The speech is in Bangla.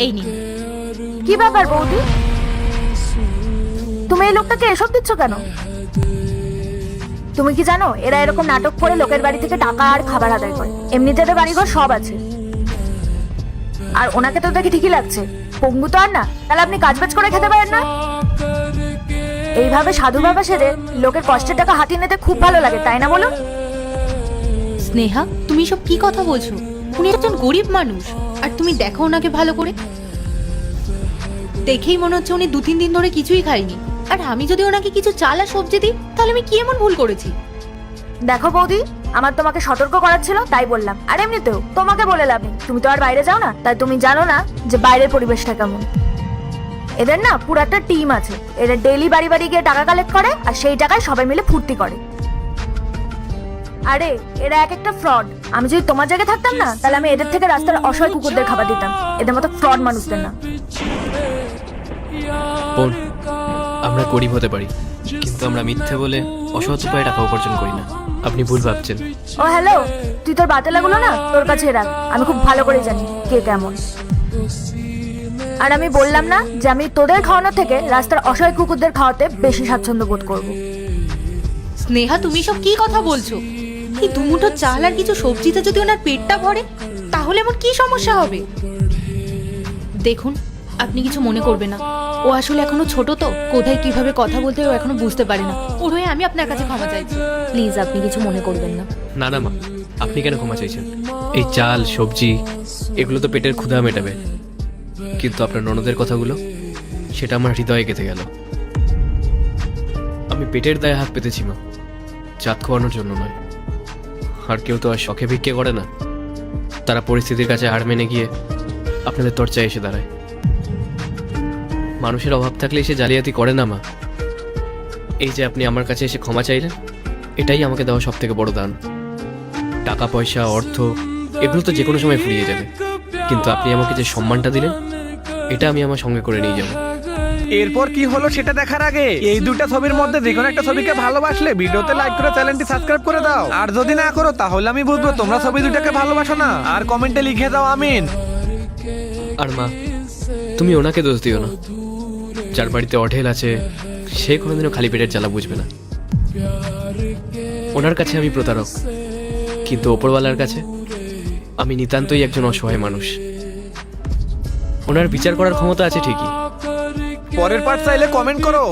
এই নিন। কি ব্যাপার বৌদি, তুমি এই লোকটাকে এসব দিচ্ছ কেন? তুমি কি জানো এরা এরকম নাটক করে লোকের বাড়ি থেকে টাকা আর খাবার আদায় করে? এমনিতে এদের বাড়িঘর সব আছে। আর ওনাকে তো দেখি ঠিকই লাগছে, পঙ্গু তো আর না, তাহলে আপনি কাজবাজ করে খেতে পারেন না? এইভাবে সাধু বাবা সেরে লোকের কষ্টের টাকা হাতিয়ে নিতে খুব ভালো লাগে, তাই না বলুন? স্নেহা, তুমি সব কি কথা বলছো? উনি একজন গরিব মানুষ, আর তুমি দেখো ওনাকে ভালো করে। দেখেই মনে হচ্ছে উনি 2-3 দিন ধরে কিছুই খায়নি। আর আমি যদি ওনাকে কিছু চাল আর সবজি দিই, তাহলে আমি কি এমন ভুল করেছি? দেখো বৌদি, আমার তোমাকে সতর্ক করার ছিল তাই বললাম। আর এমনিতেও তোমাকে বলে লাভ নেই, তুমি তো আর বাইরে যাও না, তাই তুমি জানো না যে বাইরের পরিবেশটা কেমন। এদের না পুরো একটা টিম আছে, এরা ডেইলি বাড়ি বাড়ি গিয়ে টাকা কালেক্ট করে, আর সেই টাকায় সবাই মিলে ফুর্তি করে। আরে এরা এক একটা ফ্রড। আমি যদি তোমার জায়গায় থাকতাম না, তাহলে আমি এদের থেকে রাস্তার অসহায় কুকুরদের খাবার দিতাম, এদের মতো ফ্রড মানুষদের না। বোন, আমরা গরিব হতে পারি, কিন্তু আমরা মিথ্যে বলে অসৎ উপায়ে টাকা উপার্জন করি না। আপনি ভুল ভাবছেন। ও হ্যালো, তুই তোর বাতেলাগুলো না তোর কাছে রাখ, আমি খুব ভালো করে জানি কে কেমন। আর আমি বললাম না যে আমি তোদের খাওয়ানো থেকে রাস্তার অসহায় কুকুরদের খাওয়াতে বেশি স্বাচ্ছন্দ্য বোধ করবো। স্নেহা, তুমি সব কি কথা বলছো? এই দুমুঠো চাল আর কিছু সবজিতে যদি ওনার পেটটা ভরে, তাহলে এমন কি সমস্যা হবে? দেখুন, আপনি কিছু মনে করবেন না, ও আসলে এখনো ছোট, তো কোথায় কিভাবে কথা বলতে ও এখনো বুঝতে পারে না। ওর হয়ে আমি আপনার কাছে ক্ষমা চাইছি, প্লিজ আপনি কিছু মনে করবেন না। না না মা, আপনি কেন ক্ষমা চাইছেন? এই চাল সবজি এগুলো তো পেটের ক্ষুধা মেটাবে, কিন্তু আপনার ননদের কথাগুলো, সেটা আমার হৃদয়ে গেঁথে গেল। আমি পেটের দায়ে হাত পেতেছি মা, চাঁদ খাওয়ানোর জন্য নয়। আর কেউ তো আর শখে ভিক্ষে করে না, তারা পরিস্থিতির কাছে হার মেনে গিয়ে আপনাদের তরচায় এসে দাঁড়ায়। মানুষের অভাব থাকলে এসে জালিয়াতি করে না মা। এই যে আপনি আমার কাছে এসে ক্ষমা চাইলেন, এটাই আমাকে দেওয়া সব থেকে বড় দান। টাকা পয়সা অর্থ এগুলো তো যে কোনো সময় ফুরিয়ে যাবে, কিন্তু আপনি আমাকে যে সম্মানটা দিলেন, এটা আমি আমার সঙ্গে করে নিয়ে যাব। এরপর কি হলো সেটা দেখার আগে এই দুটা ছবির মধ্যে যে কোনো একটা ছবিকে ভালোবাসলে ভিডিওতে লাইক করে চ্যানেলটি সাবস্ক্রাইব করে দাও। আর যদি না করো তাহলে আমি বুঝবো তোমরা ছবি দুটাকে ভালোবাসো না। আর কমেন্টে লিখে দাও আমিন। আর মা, তুমি ওনাকে দোষ দিও না। যার বাড়িতে অঢেল আছে, সে কোনোদিনও খালি পেটের জ্বালা বুঝবে না। ওনার কাছে আমি প্রতারক, কিন্তু ওপরওয়ালার কাছে আমি নিতান্তই একজন অসহায় মানুষ। ওনার বিচার করার ক্ষমতা আছে ঠিকই। পরের পার্ট চাইলে কমেন্ট করো।